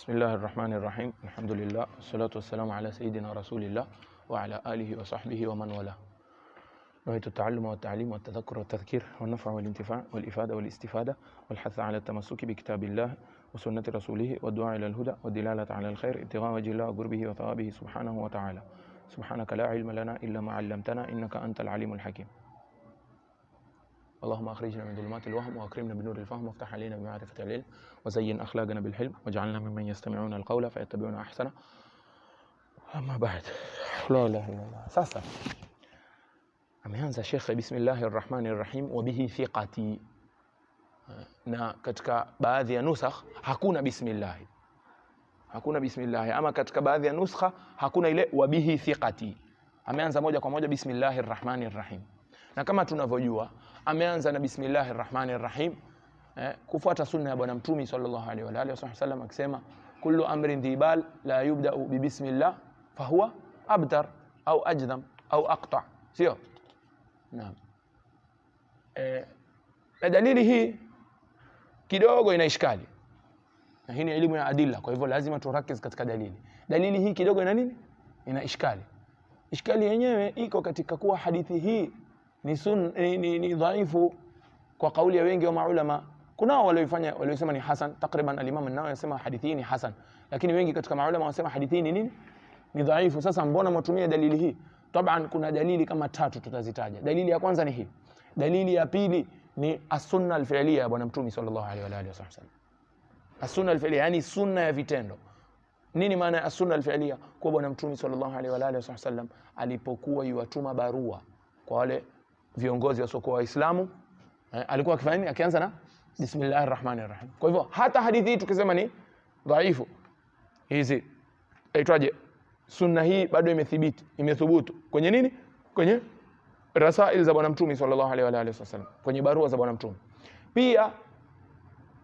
بسم الله الرحمن الرحيم. الحمد لله والصلاة والسلام على سيدنا رسول الله وعلى آله وصحبه ومن والاه. نهاية التعلم والتعليم والتذكر والتذكير والنفع والانتفاع والإفادة والاستفادة والحث على التمسك بكتاب الله وسنة رسوله والدعاء إلى الهدى والدلالة على الخير ابتغاء وجه الله وقربه وثوابه سبحانه وتعالى. سبحانك لا علم لنا إلا ما علمتنا إنك أنت العليم الحكيم. اللهم أخرجنا من ظلمات الوهم وأكرمنا بنور الفهم وافتح علينا بمعرفة العلم وزين أخلاقنا بالحلم واجعلنا ممن يستمعون القول فيتبعون أحسنه. أما بعد، لا إله إلا الله. Sasa ameanza Sheikh bismillahir rahmanir rahim wa bihi thiqati, na katika baadhi ya nusakh hakuna bismillah, ama katika baadhi ya nuskha hakuna ile wa bihi thiqati. Ameanza moja kwa moja bismillahir rahmanir rahim, na kama tunavyojua ameanza na bismillahir rahmanir rahim kufuata sunna ya bwana mtume sallallahu alaihi wa alihi wasallam akisema kullu amrin dhibal la yubda'u bi bismillah fahuwa abtar au ajdam au aqta, sio? Naam. Na dalili hii kidogo ina ishkali, na hii ni elimu ya adilla, kwa hivyo lazima turakiz katika dalili. Dalili hii kidogo ina nini? Ina ishkali. Ishkali yenyewe iko katika kuwa hadithi hii ni dhaifu kwa kauli ya wengi wa maulama. Kuna waliosema ni hasan, takriban al-Imam an-Nawawi anasema hadithi hii ni hasan, lakini wengi katika maulama wanasema hadithi hii ni nini? Ni dhaifu. Sasa mbona mwatumia dalili hii? Taban kuna dalili kama tatu tutazitaja. Dalili ya kwanza ni hii. Dalili ya pili ni as-sunna al-fi'liya ya bwana mtume sallallahu alaihi wa alihi wasallam. As-sunna al-fi'liya yani sunna ya vitendo. Nini maana ya as-sunna al-fi'liya? Kwa bwana mtume sallallahu alaihi wa alihi wasallam alipokuwa yuwatuma barua kwa wale viongozi wasiokuwa Waislamu, alikuwa akifanya nini? Akianza na bismillahir rahmanir rahim. Kwa hivyo hata hadithi hii tukisema ni dhaifu, hizi aitwaje, sunna hii bado imethubutu kwenye nini? Kwenye rasail za bwana mtume sallallahu alaihi wa alihi wasallam, kwenye barua za bwana mtume. Pia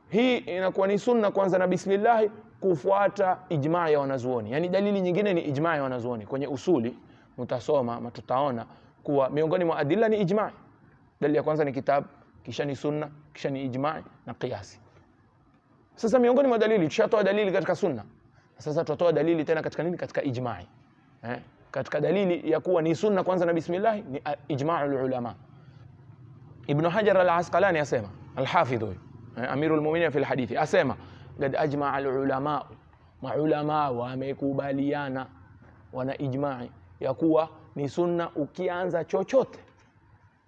hii inakuwa ni sunna kwanza na bismillah kufuata ijma' ya wanazuoni. Yani dalili nyingine ni ijma' ya wanazuoni. Kwenye usuli mtasoma tutaona kuwa miongoni mwa adilla ni ijma'. Dalili ya kwanza ni kitabu, kisha ni sunna, kisha ni ijma' na qiyasi. Sasa miongoni mwa dalili, tushatoa dalili katika sunna, sasa tutatoa dalili tena katika nini? Katika ijma'. Katika dalili ya kuwa ni sunna kwanza na bismillah ni ijma'ul ulama. Ibn Hajar al-Asqalani asema, al-Hafidh Amirul Mu'minin fi al-Hadithi asema qad ajma'a al-ulama, maulama wamekubaliana, wana ijma'i ya kuwa ni sunna ukianza chochote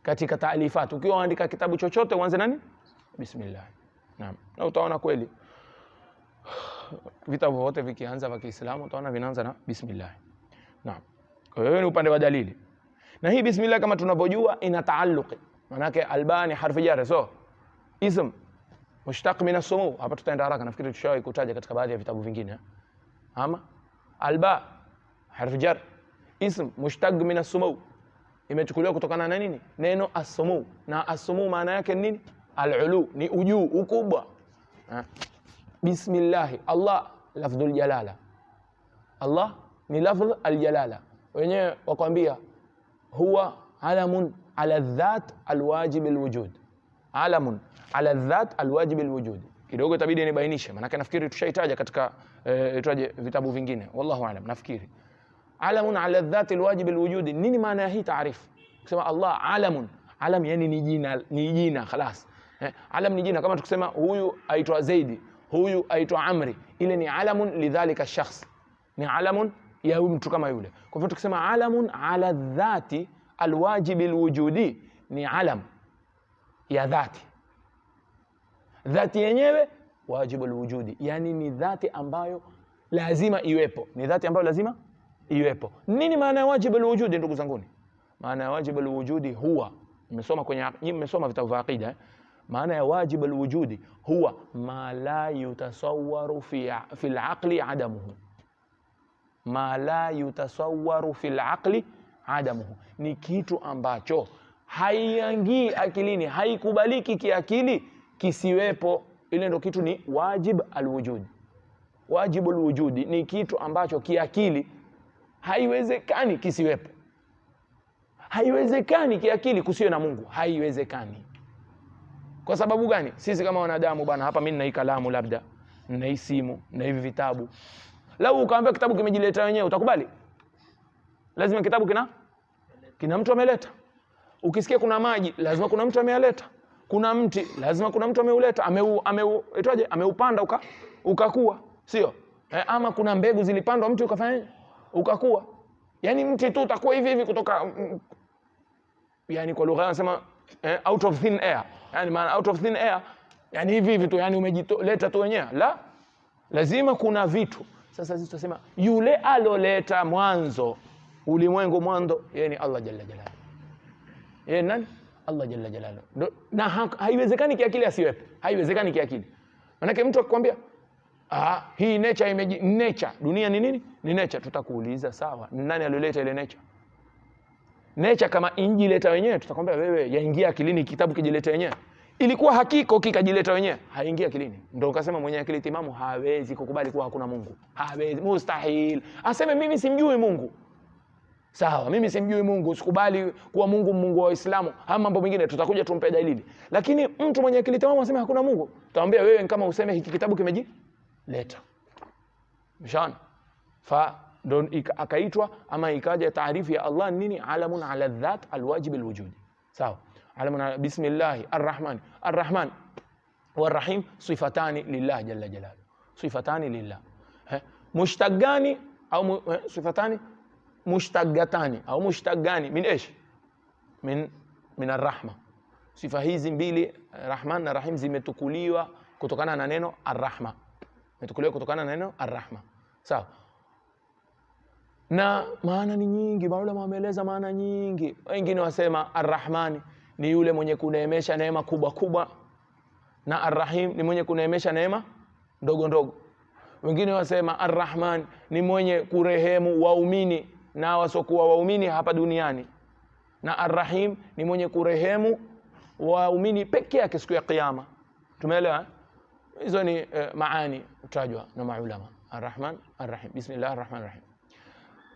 katika taalifat, ukiwa unaandika kitabu chochote uanze nani? Bismillah. Naam. Na utaona kweli vitabu vyote vikianza vya Kiislamu utaona vinaanza na bismillah. Naam. Kwa hiyo ni upande wa dalili. Na hii bismillah kama tunavyojua ina taalluqi. Maana yake albani harfi jar, so ism mushtaq min as-sumu. Hapa tutaenda haraka, nafikiri tushawahi kutaja katika baadhi ya vitabu vingine. Ama alba harfi jar, ism mushtaq min as-sumu, imechukuliwa kutokana na nini? Neno as-sumu. Na as-sumu maana yake nini? Al-ulu, ni ujuu, ukubwa. Bismillah, Allah lafdhul jalala. Allah ni lafdh al-jalala. Wenyewe wakwambia huwa alamun ala dhat alwajib alwujud. Alamun ala dhat alwajib alwujud. Kidogo itabidi nibainishe, maana nafikiri tushaitaja katika vitabu vingine. Wallahu aalam, nafikiri. Alamun ala dhat alwajib alwujud, nini maana ya hii taarifu? Kusema Allah alamun, alam yani ni jina khalas. Alam ni jina, kama tukisema huyu aitwa Zaidi, huyu aitwa Amri, ile ni alamun lidhalika shakhs, ni alamun ya mtu kama yule. Kwa hivyo tukisema alamun ala dhati alwajib alwujudi, ni alam ya dhati. Dhati yenyewe wajib alwujudi, yani ni dhati ambayo lazima iwepo, ni dhati ambayo lazima iwepo. Nini maana ya wajib alwujudi ndugu zanguni? Maana ya wajib alwujudi huwa, mmesoma vitabu vya aqida, maana ya wajib alwujudi huwa ma la yutasawwaru fi al-aqli adamuhu. Ma la yutasawwaru fi al-aqli adamuhu, ni kitu ambacho haiingii akilini, haikubaliki kiakili kisiwepo. Ile ndio kitu ni wajib alwujudi. Wajib alwujudi ni kitu ambacho kiakili haiwezekani kisiwepo. Haiwezekani kiakili kusiwe na Mungu, haiwezekani. Kwa sababu gani? Sisi kama wanadamu bwana, hapa mimi na hii kalamu labda na hii simu, na hivi vitabu. Lau ukaambia kitabu kimejileta wenyewe utakubali? Lazima kitabu kina mtu ameleta. Ukisikia kuna maji, lazima kuna mtu ameyaleta. Kuna mti, lazima kuna mtu ameuleta, ameupanda ukakua, sio? Ama kuna mbegu zilipandwa mti ukafanya ukakua. Yaani mti tu utakuwa hivi hivi kutoka yani kwa lugha wanasema out of thin air. Yaani maana out of thin air, yani hivi hivi tu, yani umejileta tu wenyewe. La, lazima kuna vitu. Sasa sisi tunasema yule aloleta mwanzo ulimwengu mwanzo, yeye ni Allah jalla jalaluhu. Yeye nani? Allah jalla jalaluhu. Na haiwezekani kiakili asiwepo. Haiwezekani kiakili. Maana mtu akikwambia hii nature dunia ni nini? Ni nature. Tutakuuliza sawa, nani alileta ile nature? Nature kama injileta wenyewe, tutakwambia wewe yaingia akilini kitabu kijileta wenyewe. Ilikuwa hakika kikajileta wenyewe, haingia akilini. Ndio ukasema mwenye akili timamu hawezi kukubali kuwa hakuna Mungu. Hawezi, mustahil. Aseme mimi simjui Mungu. Sawa, mimi simjui Mungu, sikubali kuwa Mungu wa Uislamu. Haya mambo mengine tutakuja tumpe dalili. Lakini mtu mwenye akili timamu aseme hakuna Mungu, tutamwambia wewe kama useme hiki kitabu kimejileta. Mshana. Don akaitwa ama ikaja taarifu ya Allah nini? Alamun ala dhat alwajib alwujudi. Sawa. Alamun bismillah arrahman warrahim, sifatani lillah jalla jalaluhu. Sifatani lillah. Mushtaqani au sifatani mushtaqatani au mushtaqani min ايش؟ min arrahma. Sifa hizi mbili Rahman na Rahim zimetukuliwa kutokana na neno arrahma. Zimetukuliwa kutokana na neno arrahma. Sawa. Na maana ni nyingi, maulama wameeleza maana nyingi. Wengine wasema arrahmani ni yule mwenye kuneemesha neema kubwa kubwa, na arrahim ni mwenye kuneemesha neema ndogo ndogo. Wengine wasema arrahman ni mwenye kurehemu waumini na wasokuwa waumini hapa duniani, na arrahim ni mwenye kurehemu waumini pekee yake siku ya kiyama. Tumeelewa? Hizo ni maani utajwa na maulama. Arrahman arrahim, bismillahir rahmanir rahim.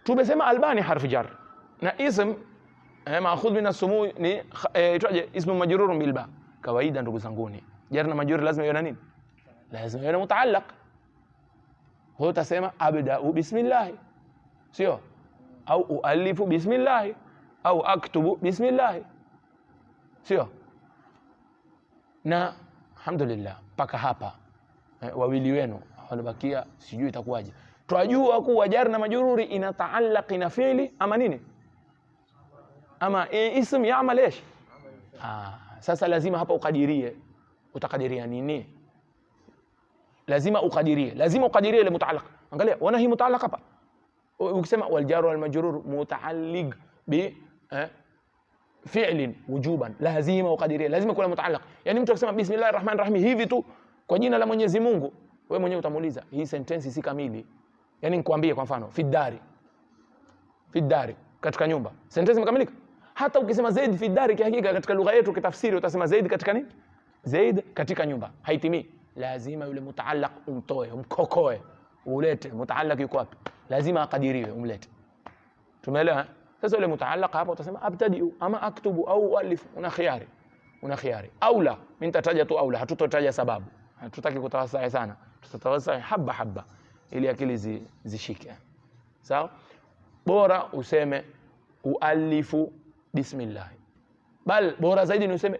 Tumesema albani harfu jar na ism maakhudh min as-sumu ni itwaje? Ismu majrurun bil ba. Kawaida ndugu zanguni, jar na majrur lazima iwe na nini? Lazima iwe na mutaallaq. Huwa utasema abda'u bismillah, sio? Au ualifu bismillah au aktubu bismillah, sio? Na alhamdulillah mpaka hapa wawili wenu wanabakia, sijui itakuwaje. Tunajua kuwa jar na majruri inataallaq na fi'li ama nini? Ama ism ya'mal ايش? Sasa lazima hapa ukadirie. Utakadiria nini? Lazima ukadirie ile mutaallaq. Angalia, wana hii mutaallaq hapa. Ukisema wal jar wal majrur mutaalliq bi fi'lin wujuban, lazima ukadirie, lazima kuna mutaallaq. Yani mtu akisema bismillahir rahmanir rahim hivi tu kwa jina la Mwenyezi Mungu, wewe mwenyewe utamuuliza hii sentence si kamili. Yani nikwambie kwa mfano fi dari katika nyumba, sentence imekamilika? Hata ukisema zaid fi dari, kihakika katika lugha yetu kitafsiri utasema zaid katika nini? Zaid katika nyumba, haitimii. Lazima yule mutaallaq umtoe, umkokoe, ulete. Mutaallaq yuko wapi? Lazima akadiriwe, umlete. Tumeelewa? Sasa yule mutaallaq hapa utasema abtadi'u ama aktubu au ualifu. Una khiari au la. Mimi nitataja tu au la, hatutotaja sababu. Hatutaki kutawasai sana, tutatawasai haba ili akili zishike. Sawa? Bora useme ualifu bismillah. Bal bora zaidi ni useme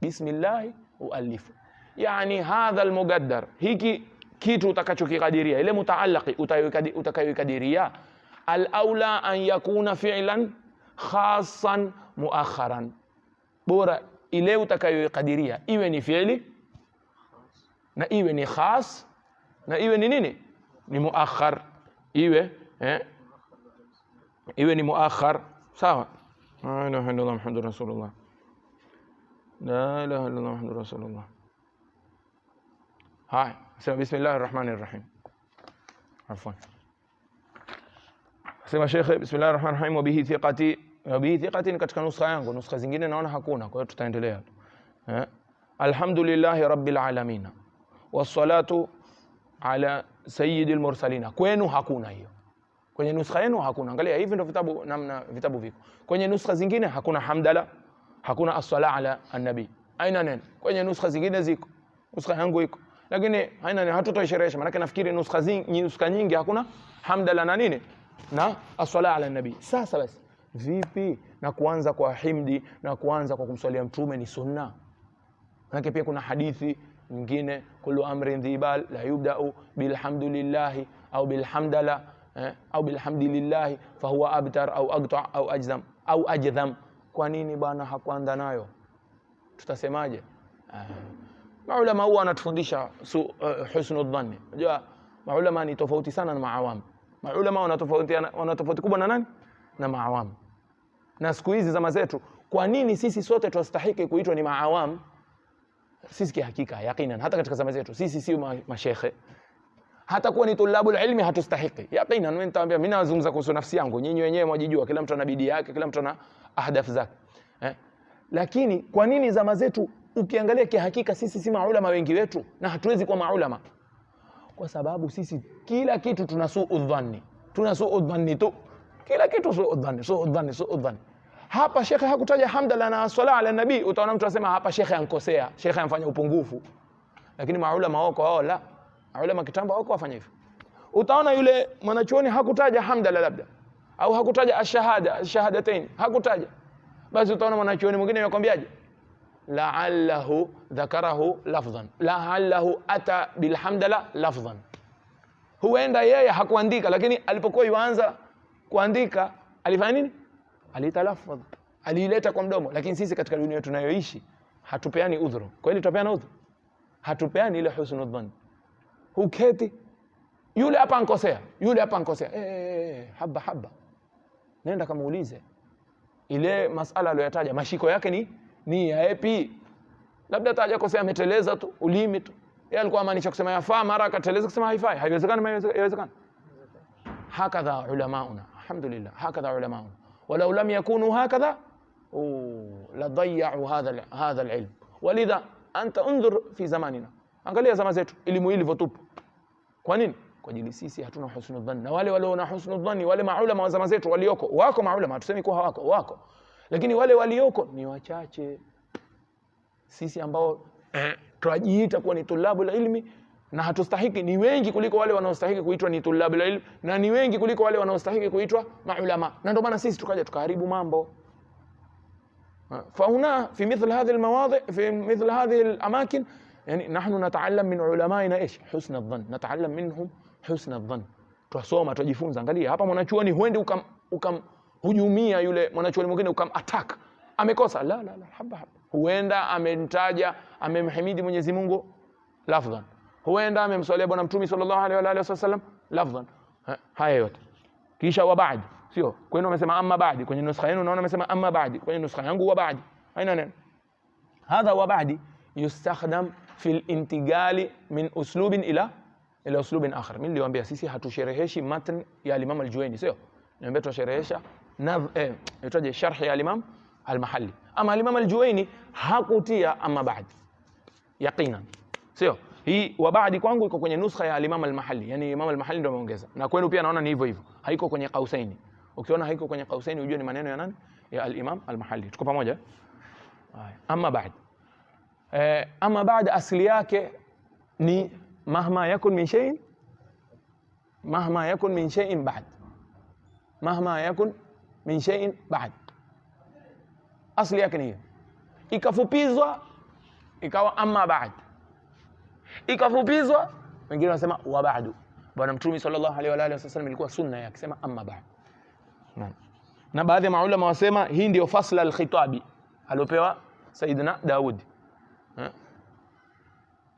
bismillah ualifu. Yani hadha almuqaddar, hiki kitu utakachokikadiria, ile mutaallaqi utakayokadiria, al-aula an yakuna fi'lan khassan muakharan. Bora ile utakayokadiria iwe ni fi'li na iwe ni khas na iwe ni nini? Ni muakhar. Iwe ni muakhar. Sawa? La ilaha illallah muhammadur rasulullah. La ilaha illallah muhammadur rasulullah. Hai, sema bismillahir rahmanir rahim. Afwan. Sema Sheikh bismillahir rahmanir rahim wa bihi thiqati katika nuskha yangu, nuskha zingine naona hakuna, kwa hiyo tutaendelea. Alhamdulillahi rabbil alamin. Wassalatu ala sayyidil mursalin. Kwenu hakuna hiyo. Kwenye nuskha yenu hakuna. Angalia hivi ndio vitabu, namna vitabu viko. Kwenye nuskha zingine hakuna hamdala, hakuna as-sala ala an-nabi. Aina neno. Kwenye nuskha zingine ziko. nuskha yangu iko, lakini haina, hatutoisherehesha maana nafikiri nuskha nyingi hakuna hamdala na nini na as-sala ala nabii. Sasa basi vipi na kuanza kwa himdi na kuanza kwa kumswalia mtume ni sunna? Maana pia kuna hadithi nyingine, kullu amrin dhibal la yubda'u bilhamdulillah au bilhamdala au bilhamdilillah fa huwa abtar au aqta au ajzam au ajdham. Kwa nini bwana hakuanza nayo? Tutasemaje? Maulama huwa wanatufundisha husnul dhanni. Unajua maulama ni tofauti sana na maawam. Maulama wana tofauti kubwa na nani? Na maawam. Na siku hizi zama zetu, kwa nini sisi sote tunastahili kuitwa ni maawam? Sisi kihakika yaqinan hata katika zama zetu sisi sio mashekhe, hata kuwa ni tulabul ilmi hatustahili yaqinan. Mimi nitawaambia, mimi nazungumza kuhusu nafsi yangu, nyinyi wenyewe mwajijua, kila mtu ana bidii yake, kila mtu ana ahdaf zake lakini kwa nini zama zetu ukiangalia kihakika sisi si maulama wengi wetu na hatuwezi kuwa maulama? Kwa sababu sisi kila kitu tuna suu dhanni tu, kila kitu suu dhanni. Hapa shekhe hakutaja hamdala na swala ala nabii, utaona mtu anasema hapa shekhe ankosea, shekhe amfanya upungufu. Lakini maulama wako wao la, maulama kitambo wako wafanya hivyo. Utaona yule mwanachuoni hakutaja hamdala labda, au hakutaja ashahadatain, hakutaja. Basi utaona mwanachuoni mwingine yakwambiaje, la'allahu dhakarahu lafdhan, la'allahu ata bilhamdala lafdhan. Huenda yeye hakuandika, lakini alipokuwa yuanza kuandika alifanya nini? Alitalaffadh, alileta kwa mdomo. Lakini sisi katika dunia tunayoishi hatupeani udhuru. Kweli tupeana udhuru? Hatupeani ile husnul dhann. Huketi yule hapa ankosea, yule hapa ankosea, haba nenda kamuulize ile masala aliyotaja mashiko yake ni yapi? Labda taja kosea ameteleza tu ulimi tu, yeye alikuwa maanisha kusema yafaa, mara akateleza kusema haifai. Haiwezekani, haiwezekani. Hakadha ulamauna, alhamdulillah, hakadha ulamauna. Walau lam yakunu hakadha la dayya'u hadha alilm. Walidha anta unzur fi zamanina, angalia zama zetu elimu ilivyotupa. Kwa nini? Kwa ajili sisi hatuna husnul dhanni, na wale walio na husnul dhanni, wale maulama wa zama zetu walioko, wako maulama, hatusemi kwa hawako, wako, lakini wale walioko ni wachache. Sisi ambao tunajiita kuwa ni tulabul ilmi na hatustahiki ni wengi kuliko wale wanaostahili kuitwa ni tulabul ilm, na ni wengi kuliko wale wanaostahili kuitwa maulama. Na ndio maana sisi tukaja tukaharibu mambo. فهنا في مثل هذه المواضع، في مثل هذه الاماكن، يعني نحن نتعلم من علمائنا ايش؟ حسن الظن، نتعلم منهم حسن الظن. Tusoma, tujifunza. Angalia hapa mwanachuoni huende ukamhujumia yule mwanachuoni mwingine, ukamattack, amekosa, la haba, huenda amemtaja, amemhimidi Mwenyezi Mungu lafdhan, huenda amemswalia bwana mtume sallallahu alaihi wa alihi wasallam lafdhan. Haya yote kisha wa baadi, sio kwenu amesema amma baadi, kwenye nuskha yenu unaona amesema amma baadi, kwenye nuskha yangu wa baadi. Haina neno hadha wa baadi yustakhdam fil intigali min uslubin ila uslubin akhar. Mimi niliwaambia sisi hatushereheshi matn ya Imam al-Juwayni, sio niambia tusherehesha itaje sharh ya Imam al-Mahalli. Ama Imam al-Juwayni hakutia amma baadi yaqinan, sio hii wa baadi kwangu iko kwenye nuskha ya Imam al-Mahalli, yani Imam al-Mahalli ndio ameongeza, na kwenu pia naona ni hivyo hivyo, haiko kwenye Qausaini. Ukiona haiko kwenye Qausaini ujue ni maneno ya nani? Ya al-Imam al-Mahalli. Tuko pamoja? Haya, amma baad. Amma baad asili yake ni mahma yakun min shay'in, mahma yakun min shay'in ba'd, mahma yakun min shay'in ba'd. Asili yake ni hiyo, ikafupizwa ikawa amma baad, ikafupizwa wengine wanasema wa ba'du. Bwana Mtume sallallahu alaihi wa alihi wasallam ilikuwa sunna yake kusema amma ba'd. Na baadhi ya maulama wasema hii ndio fasla al-khitabi aliopewa Saidina Daudi.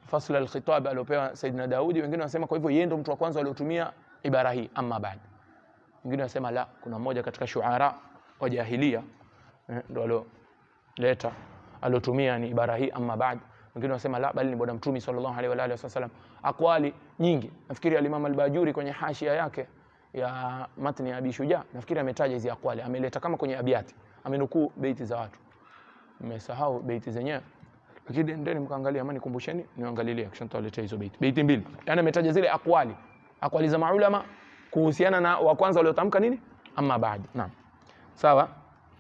Fasla al-khitabi aliopewa Saidina Daudi, wengine wanasema kwa hivyo yeye ndio mtu wa kwanza aliotumia ibara hii amma ba'd. Wengine wanasema la, kuna mmoja katika shuara wa jahiliya ndio aliotumia ni ibara hii amma ba'd. Wengine wanasema la, bali ni bwana Mtume sallallahu alaihi wa alihi wasallam. Aqwali nyingi, nafikiri al-Imam al-Bajuri kwenye hashia yake ya matni ya Abi Shuja, nafikiri ametaja hizi aqwali, ameleta kama kwenye abiyati, amenukuu beiti za watu. Nimesahau beiti zenyewe, lakini ndeni mkaangalia, ama nikumbusheni niangalilie kisha nitawaletea hizo beiti mbili. Yani ametaja zile aqwali za maulama kuhusiana na wa kwanza waliotamka nini amma baad. Naam, sawa.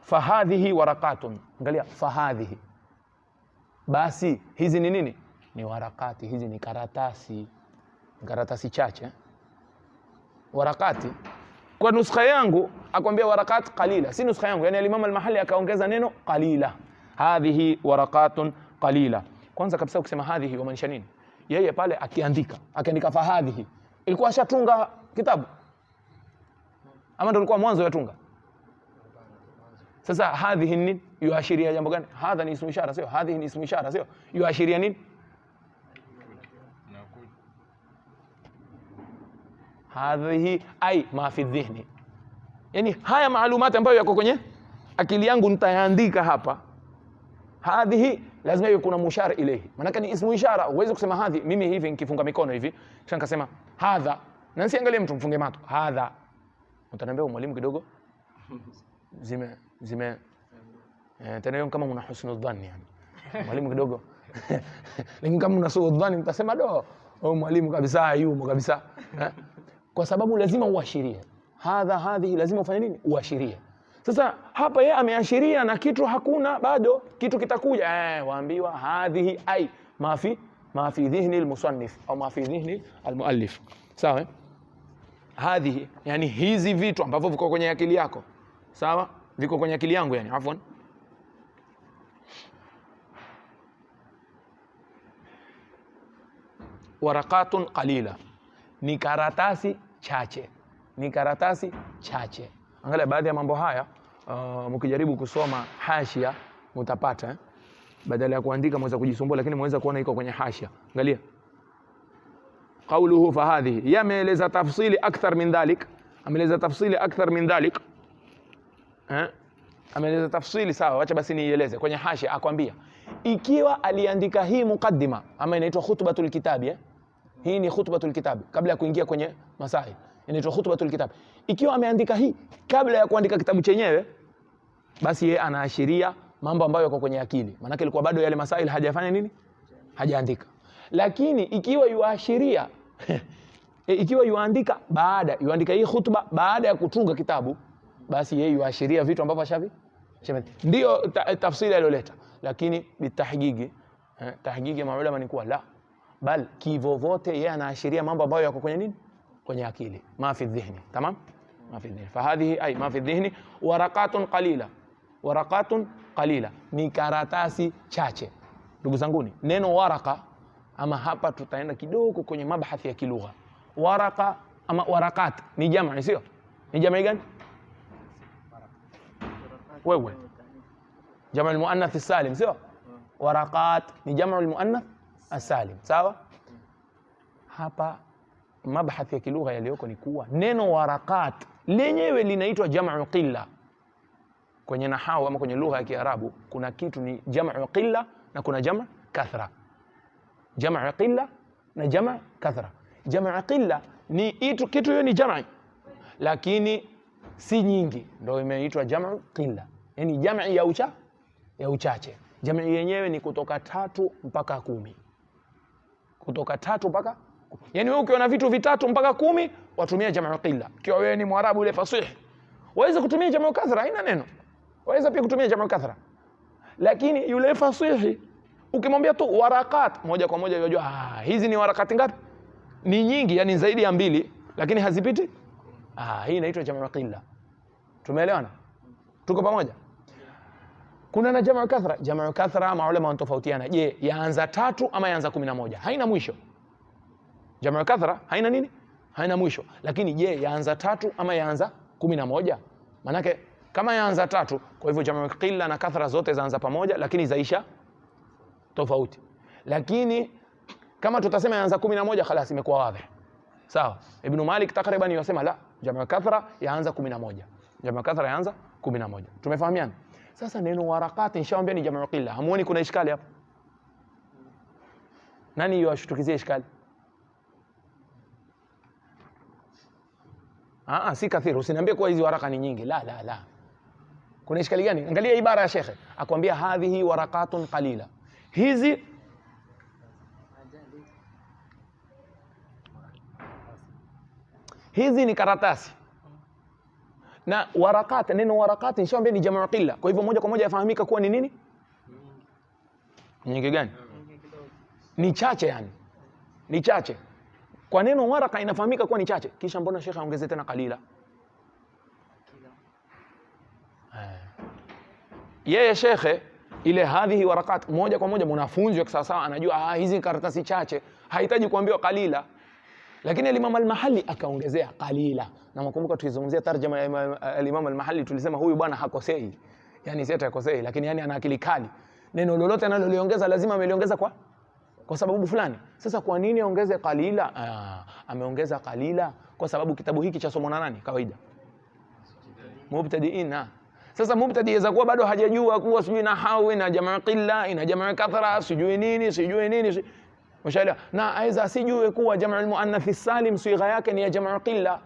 Fahadhihi waraqatun, angalia fahadhihi, basi hizi ni nini? ni warakati. Hizi ni karatasi, karatasi chache. Warakati kwa nuskha yangu akwambia warakat qalila, si nuskha yangu. Yani al-Imam al-Mahalli akaongeza neno qalila, hadhihi warakatun qalila. Kwanza kabisa ukisema hadhihi umaanisha nini? Yeye pale akiandika fa hadhihi, ilikuwa ashatunga kitabu ama ndio ilikuwa mwanzo yatunga? Sasa hadhihi nini? Yuashiria jambo gani? Hadha ni ismu ishara sio? Hadhihi ni ismu ishara sio? Yuashiria nini? Hadhihi ai ma fi dhihni, yani haya maalumati ambayo yako kwenye akili yangu nitayaandika hapa. Hadhihi lazima iwe kuna mushara ilayhi, maana ni ismu ishara. Uweze kusema hadhi mimi hivi nikifunga mikono hivi kisha nikasema hadha, na nisiangalie mtu mfunge macho hadha, utaniambia mwalimu kidogo zime tena kama mna husnul dhanni, yani mwalimu kidogo lakini kama mna suu dhanni mtasema do mwalimu kabisa yumo kabisa. Kwa sababu lazima uashirie hadha hadhihi, lazima ufanye nini? Uashirie. Sasa hapa yeye ameashiria na kitu hakuna bado, kitu kitakuja. Waambiwa hadhihi ai ma fi dhihni al-musannif au ma fi dhihni al-muallif. Sawa? Hadhihi yani hizi vitu ambavyo viko kwenye akili yako. Sawa? Viko kwenye akili yangu yani, afwan. Warakatun qalila, ni karatasi chache, ni karatasi chache. Angalia baadhi ya mambo haya mkijaribu kusoma hashia mtapata badala ya kuandika mweza kujisumbua, lakini mweza kuona iko kwenye hashia. Angalia qawluhu fa hadhihi, yameeleza tafsili akthar min dhalik, ameeleza tafsili akthar min dhalik. Ameeleza tafsili sawa, acha basi nieleze. Kwenye hashia akwambia ikiwa aliandika hii mukaddima ama inaitwa khutbatul kitabi, hii ni khutbatul kitabi kabla ya kuingia kwenye masail, inaitwa khutbatul kitabi. Ikiwa ameandika hii kabla ya kuandika kitabu chenyewe, basi yeye anaashiria mambo ambayo yako kwenye akili, maana yake ilikuwa bado yale masail hajafanya nini, hajaandika. Lakini ikiwa yuashiria ikiwa yuandika baada, yuandika hii khutba baada ya kutunga kitabu, basi yeye yuashiria vitu ambavyo shavi ndio tafsiri aliyoleta. Lakini bitahqiqi tahqiqi maulama ni kuwa la bal kivovote yeye anaashiria mambo ambayo yako kwenye nini, kwenye akili. Ma fi dhihni, tamam, ma fi dhihni. Fa hadhihi ay ma fi dhihni warakatun qalila, warakatun qalila ni karatasi chache. Ndugu zanguni, neno waraka ama hapa tutaenda kidogo kwenye mabhathi ya kilugha. Waraka ama warakat ni jamaa, sio? Ni jamaa gani? Wewe jamaa al-muannath as-salim, sio? Warakat ni jamaa al-muannath as-salim, sawa? Hapa mabhathi ya kilugha yaliyoko ni kuwa neno warakat lenyewe linaitwa jamaa qilla. Kwenye nahau ama kwenye lugha ya Kiarabu kuna kitu ni jamaa qilla na kuna jamaa kathra. Jamaa qilla na jamaa kathra. Jamaa qilla ni kitu hiyo ni jamaa lakini si nyingi, ndio imeitwa jamaa qilla. Yani jamaa ya uchache. Jamaa yenyewe ni kutoka 3 mpaka 10. Kutoka 3 mpaka, yani wewe ukiona vitu vitatu mpaka 10 watumia jamaa qilla. Ikiwa wewe ni Mwarabu ile fasihi, waweza kutumia jamaa kathra, haina neno. Waweza pia kutumia jamaa kathra. Lakini yule fasihi ukimwambia tu warakat, moja kwa moja unajua hizi ni warakati ngapi? Ni nyingi, yani zaidi ya 2, lakini hazipiti. Hii inaitwa jamaa qilla. Tumeelewana? Tuko pamoja? Kuna na jamaa kathra. Jamaa kathra maulama wanatofautiana. Je, yaanza 3 ama yaanza 11? Haina mwisho. Jamaa kathra haina nini? Haina mwisho. Lakini je, yaanza 3 ama yaanza 11? Manake kama yaanza 3, kwa hivyo jamaa qilla na kathra zote zaanza pamoja, lakini zaisha tofauti. Lakini kama tutasema yaanza 11 خلاص imekuwa wazi. Sawa? Ibn Malik takriban yasema la, jamaa kathra yaanza 11. Jamaa kathra yaanza 11. Tumefahamiana? Sasa neno warakat nishaambia ni jamaa qilla. Hamuoni kuna ishkali hapo? Nani yashtukizie ishkali? Si kathiru. Usiniambie kwa hizi waraka ni nyingi. La. Kuna ishkali gani? Angalia ibara ya shekhe. Akwambia hadhihi warakatun qalila. Hizi ni karatasi. Na warakat, neno warakat nishaambia ni jamaa qilla. Kwa hivyo moja kwa moja yafahamika kuwa ni nini? Nyingi gani? ni chache yani. Ni chache. Kwa neno waraka inafahamika kuwa ni chache. Kisha mbona Sheikh aongeze tena qalila? Yeye Sheikh ile hadhihi warakat moja kwa moja mwanafunzi wa kisasa anajua hizi karatasi chache, hahitaji kuambiwa qalila. Lakini Imam al-Mahalli akaongezea qalila. Na mkumbuka tulizungumzia tarjuma ya Imam al-Mahalli tulisema huyu bwana hakosei. Yani si atakosei lakini yani ana akili kali. Neno lolote analoliongeza lazima ameliongeza kwa sababu fulani. Sasa kwa nini aongeze qalila? Ameongeza qalila kwa sababu kitabu hiki cha somo na nani kawaida? Mubtadiina. Sasa mubtadi yaweza kuwa bado hajajua kuwa sijui nahau ina jamaa qilla, ina jamaa kathra, sijui nini. Mashallah. Na aiza sijue kuwa jamaa al-muannath salim swigha yake ni ya jamaa qilla.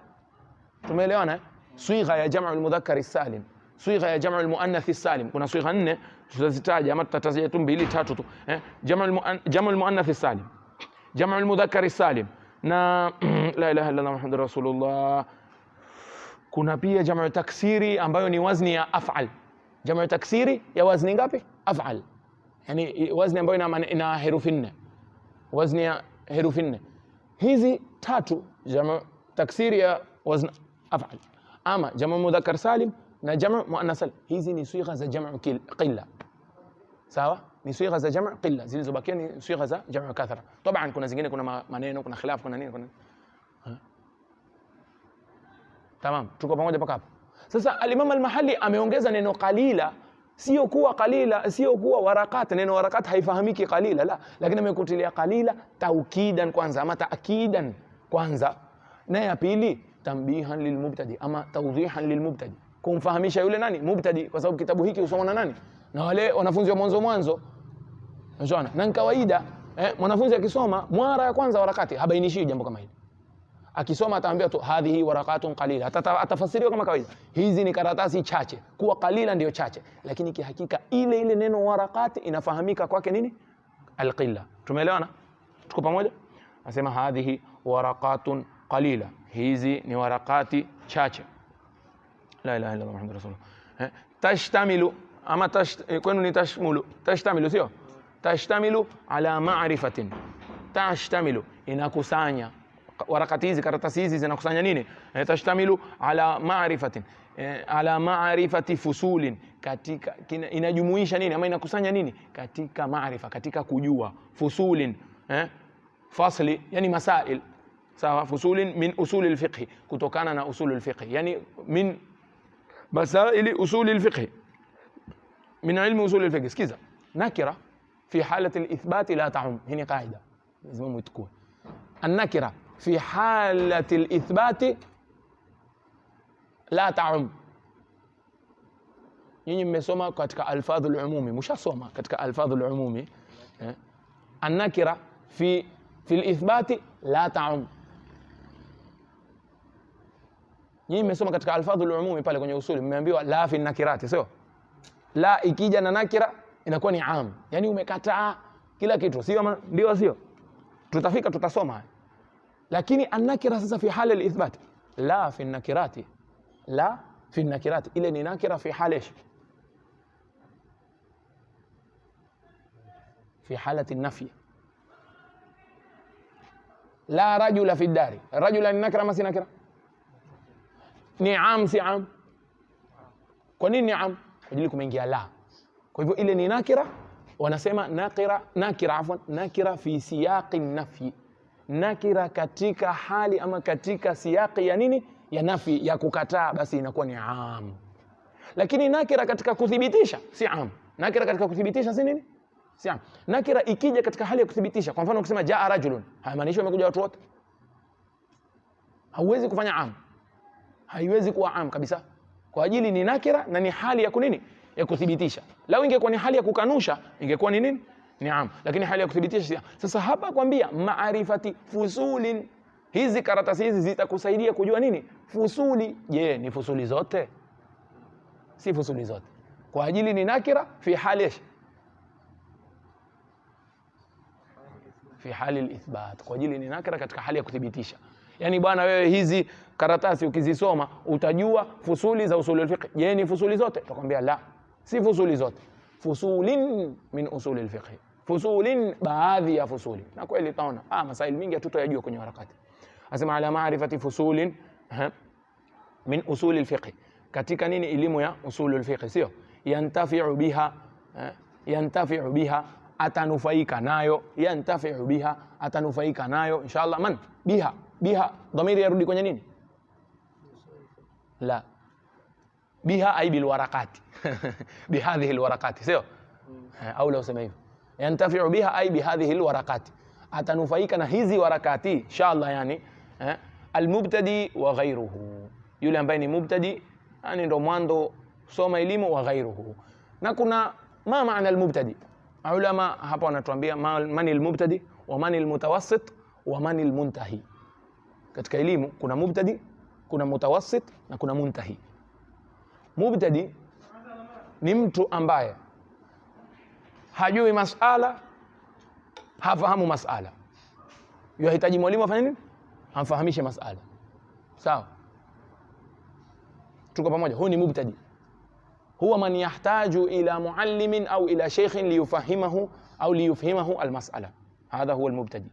Tumeelewana? Swigha ya jamaa al-mudhakkar salim, swigha ya jamaa al-muannath salim. Kuna swigha 4 tutazitaja ama tutataja tu 2 3 tu. Jamaa al-muannath salim, jamaa al-mudhakkar salim na la ilaha illa Allah Muhammadur Rasulullah. Kuna pia jamaa taksiri ambayo ni wazni ya af'al. Jamaa taksiri ya wazni ngapi? Af'al. Yani wazni ambayo ina herufi 4. Wazni ya herufi 4. Hizi 3 jamaa taksiri ya wazn af'al. Ama jamaa mudhakkar salim na jamaa muannath salim. Hizi ni sigha za jamaa qilla. Sawa? Ni sigha za jamaa qilla. Zilizobakia ni sigha za jamaa kathra. Taban kuna zingine kuna maneno, kuna khilaf, kuna nini, kuna Tamam, tuko pamoja mpaka hapo. Sasa al-Imam al-Mahalli ameongeza neno qalila, sio kuwa qalila, sio kuwa warakat. Neno warakat haifahamiki qalila, la, lakini amekutilia qalila taukidan kwanza ama taakidan kwanza, na ya pili tambihan lilmubtadi ama tawdihan lilmubtadi, kumfahamisha yule nani mubtadi, kwa sababu kitabu hiki husomwa na nani? Na wale wanafunzi wa mwanzo. Unaona? Na kawaida mwanafunzi akisoma mara ya kwanza warakati habainishi jambo kama hili. Akisoma ataambia tu hadhihi warakatun qalila, atafasiriwa kama kawaida, hizi ni karatasi chache. Kuwa qalila ndio chache, lakini kihakika ile neno warakati inafahamika kwake nini? Alqilla. Tumeelewana? Tuko pamoja? Nasema hadhihi warakatun qalila, hizi ni warakati chache. La ilaha illa Allah Muhammadur Rasulullah. Tashtamilu ama kwenu ni tashmulu. Tashtamilu sio? Tashtamilu ala ma'rifatin. Tashtamilu inakusanya. Warakati hizi, karatasi hizi zinakusanya nini? Tashtamilu ala ma'rifatin, ala ma'rifati fusulin, katika inajumuisha nini ama inakusanya nini? Katika maarifa, katika kujua. Fusulin fasli yani masail. Sawa? Fusulin min usul al-fiqh, kutokana na usul al-fiqh, yani min masail usul al-fiqh, min ilmu usul al-fiqh. Sikiza, nakira fi halati al-ithbat la ta'um. Hii ni kaida lazima muitukue. An-nakira في حالة الإثبات لا تعم. Nyinyi mmesoma katika alfadhul umumi, mshasoma katika alfadhul umumi. An-nakira fi al-ithbati la ta'um. Nyinyi mmesoma katika alfadhul umumi pale kwenye usuli, mmeambiwa la fi nakirati, sio? La ikija na nakira inakuwa ni am, yani umekataa kila kitu, sio? Ndio, sio? Tutafika tutasoma. Lakini an-nakira sasa fi hali al-ithbat la fi an-nakirati, la fi an-nakirati, ile ni nakira fi hali ايش؟ في حالة النفي. لا رجل في الدار، رجل نكره ما سي نكره؟ نعم سي عام. Kwa nini ni'am? Kwa ajili kumeingia la. Kwa hivyo ile ni nakira, wanasema nakira fi siyaqi an-nafyi. Nakira katika hali ama katika siyaqi ya nini? Ya nafi, ya kukataa, basi inakuwa ni am. Lakini nakira katika kuthibitisha si am. Nakira katika kuthibitisha si nini? Si am. Nakira ikija katika hali ya kuthibitisha, kwa mfano ukisema jaa rajulun, haimaanishi wamekuja watu wote. Hauwezi kufanya am. Haiwezi kuwa am kabisa. Kwa ajili ni nakira na ni hali ya kunini? Ya kuthibitisha. Lau ingekuwa ni hali ya kukanusha, ingekuwa ni nini? Ni am. Lakini hali ya kuthibitisha. Sasa hapa kwambia maarifati fusulin, hizi karatasi hizi zitakusaidia kujua nini? Fusuli. Je, ni fusuli zote? Si fusuli zote. Kwa ajili ni nakira fi hali fi hali al-ithbat. Kwa ajili ni nakira katika hali ya kuthibitisha. Yani bwana wewe hizi karatasi ukizisoma utajua fusuli za usul al-fiqh. Je, ni fusuli zote? Tukwambia la, si fusuli zote. Fusulin min usul al-fiqh. fusulin, baadhi ya fusuli. Na kweli taona masaili mingi hatutoyajua kwenye harakati. Asema ala ma'rifati fusulin min usuli al-fiqh, katika nini? Elimu ya usulul fiqh, sio yantafi'u biha, atanufaika nayo. Yantafi'u biha, atanufaika nayo inshallah. Man biha dhamiri yarudi kwenye nini? La, biha ay bil warakati bihadhihi al warakati, sio au la useme hivyo. Yantafi'u biha ay bihadhihi al warakati, atanufaika na hizi warakati inshallah. Yani al-mubtadi wa ghayruhu, yule ambaye ni mubtadi, yani ndo mwanzo soma elimu, wa ghayruhu. Na kuna ma maana al-mubtadi, ulama hapa wanatuambia man al-mubtadi wa man al-mutawassit wa man al-muntahi. Katika elimu kuna mubtadi, kuna mutawassit na kuna muntahi. Mubtadi ni mtu ambaye hajui masala, hafahamu masala, yahitaji mwalimu afanye nini? Amfahamishe masala. Sawa, tuko pamoja? Huyu ni mubtadi. Huwa man yahtaju ila muallimin au ila shaykhin liyufahimahu au liyufhimahu almas'ala. Hadha huwa almubtadi.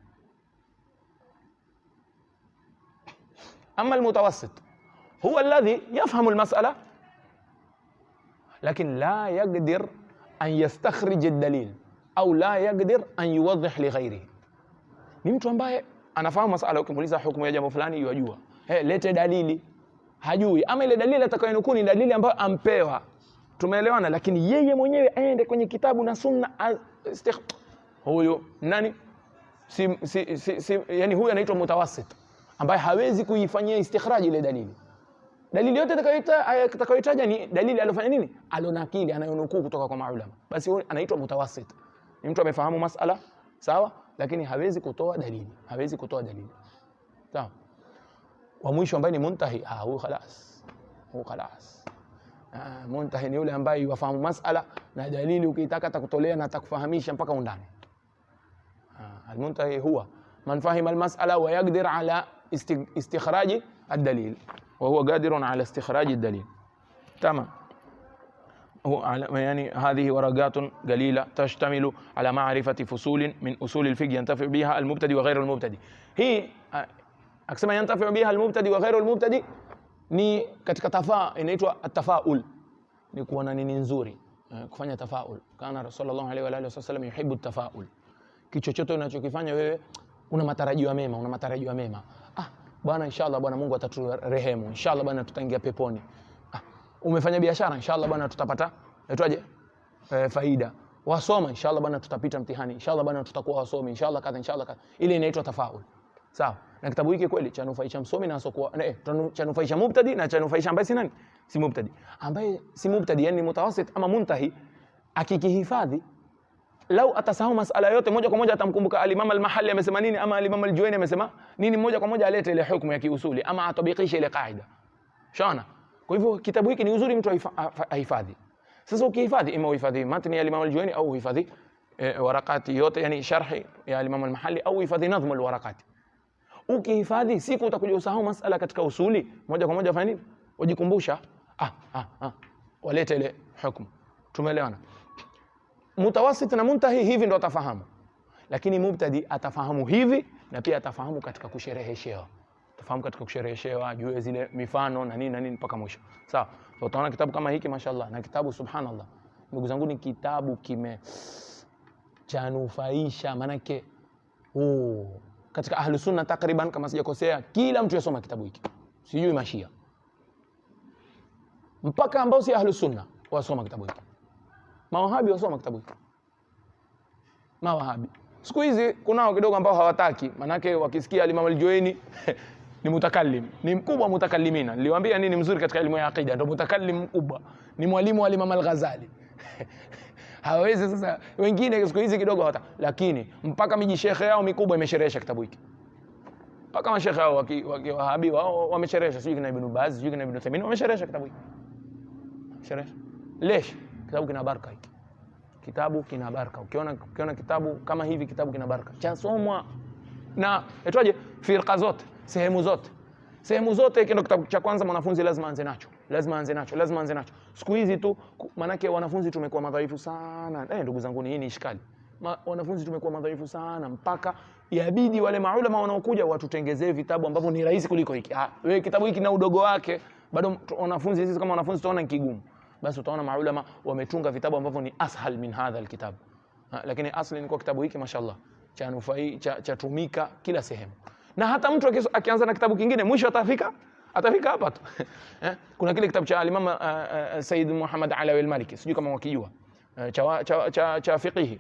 Amma almutawassit huwa alladhi yafhamu almas'ala lakin la yaqdir an yastakhrij ad-dalil au la yaqdir an yuwaddih li ghayrihi. Ni mtu ambaye anafahamu masala, ukimuuliza hukumu ya jambo fulani yajua, lete dalili, hajui. Ama ile dalili atakayonukuu ni dalili ambayo ampewa, tumeelewana, lakini yeye mwenyewe aende kwenye kitabu na sunna huyo nani? Yani huyo anaitwa mutawassit, ambaye hawezi kuifanyia istikhraji ile dalili. Dalili yote atakayoitaja ni dalili aliyofanya nini? Alionakili, anayonukuu kutoka kwa maulama. Basi huyo anaitwa mutawassit. Ni mtu amefahamu masala, sawa, lakini hawezi kutoa dalili, sawa. Wa mwisho ambaye ni muntahi, huyo khalas. Muntahi ni yule ambaye yufahamu masala na dalili ukitaka atakutolea na atakufahamisha mpaka undani. Al-muntahi huwa man fahima al-mas'ala wa yaqdir ala istikhraj ad-dalil wa huwa qadirun ala istikhraj ad-dalil. Tamam. يعني هذه ورقات قليلة تشتمل على معرفة فصول من أصول الفقه ينتفع بها المبتدئ وغير المبتدئ. هي أكسما ينتفع بها المبتدئ وغير المبتدئ ni katika inaitwa at-tafaul, ni kuwa na nini nzuri, kufanya tafaul. Kana Rasulullah alaihi wa alihi wasallam yuhibbu at-tafaul. Kichochote unachokifanya wewe una matarajio mema, bwana inshallah bwana Mungu ataturehemu, inshallah bwana tutaingia peponi. Umefanya biashara, inshallah bwana tutapata faida. Wasoma, inshallah bwana tutapita mtihani, inshallah bwana tutakuwa wasomi, inshallah kadha. Ile inaitwa tafaul. Sawa. Na kitabu hiki kweli chanufaisha msomi na asokuwa chanufaisha mubtadi na chanufaisha ambaye si nani? Si mubtadi. Ambaye si mubtadi, yani mutawassit ama muntahi, akikihifadhi, lau atasahau masala yote moja kwa moja atamkumbuka al-Imam al-Mahalli amesema nini ama al-Imam al-Juwayni amesema nini, moja kwa moja alete ile hukumu ya kiusuli ama atabikishe ile kaida. Shona. Kwa hivyo kitabu hiki ni uzuri mtu ahifadhi. Sasa ukihifadhi, ima uhifadhi matni ya al-Imam al-Juwayni au uhifadhi warakati yote, yani sharhi ya al-Imam al-Mahalli au uhifadhi nadhmu al-warakati. Ukihifadhi, siku utakuja usahau masala katika usuli, moja kwa moja fanya nini? Ujikumbusha, walete ile hukumu. Tumeelewana? Mutawassit na muntahi hivi ndo atafahamu, lakini mubtadi atafahamu hivi na pia atafahamu katika kushereheshewa. Juu zile mifano na nini mpaka mwisho. Sawa. So utaona kitabu kama hiki mashallah, na kitabu subhanallah. Ndugu zangu, ni kitabu chanufaisha, manake katika ahlu sunna takriban kama sijakosea kila mtu yasoma kitabu hiki. Sijui mashia, mpaka ambao si ahlu sunna wasoma kitabu hiki. Mawahabi wasoma kitabu hiki. Mawahabi siku hizi kunao kidogo ambao hawataki, manake wakisikia al-Imam al-Juwayni ni mutakallim, ni mkubwa mutakallimina. Niliwaambia nini mzuri katika elimu ya aqida, ndio mutakallim mkubwa, ni mwalimu wa Imam al-Ghazali. Hawezi sasa, wengine siku hizi kidogo hawataki, lakini mpaka miji shekhe yao mikubwa imesherehesha kitabu hiki. Mpaka mashekhe hao wahabi wao wamesherehesha, sio kina Ibn Baz, sio kina Ibn Taymiyyah, wamesherehesha kitabu hiki. Sherehesha. Lesh, kitabu kina baraka hiki. Kitabu kina baraka. Ukiona kitabu kama hivi, kitabu kina baraka. Chasomwa na firqa zote, sehemu zote. Hiki ndio kitabu cha kwanza mwanafunzi lazima aanze nacho. Siku hizi tu manake wanafunzi tumekuwa madhaifu sana. Ndugu zangu, hii ni ishkali. wanafunzi tumekuwa madhaifu sana mpaka yabidi wale maulama wanaokuja watutengezee vitabu ambavyo ni rahisi kuliko hiki. Wewe kitabu hiki na udogo wake bado wanafunzi sisi kama wanafunzi tunaona ni kigumu. Basi utaona maulama wametunga vitabu ambavyo ni ashal min hadha alkitab. Lakini asli ni kwa kitabu hiki mashallah cha nufai cha tumika kila sehemu. Na hata mtu akianza na kitabu kingine mwisho atafika hapa tu. Kuna kile kitabu cha al-Imam Said Muhammad Alawi al-Maliki, sijui kama wakijua. Cha fiqh.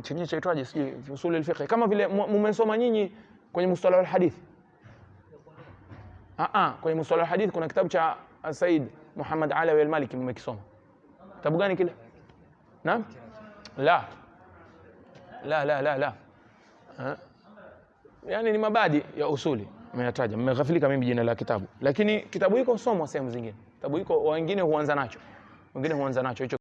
Chenye chaitwaje sijui usul al-fiqh. Kama vile mmesoma nyinyi kwenye mustalah al-hadith. Kwenye mustalah al-hadith kuna kitabu cha Said Muhammad Alawi al-Maliki mmekisoma. Kitabu gani kile? Naam? La. Yani ni mabadi ya usuli nimeyataja, mmeghafilika mimi jina la kitabu, lakini kitabu hiko somwa sehemu zingine. Kitabu hiko wengine huanza nacho hicho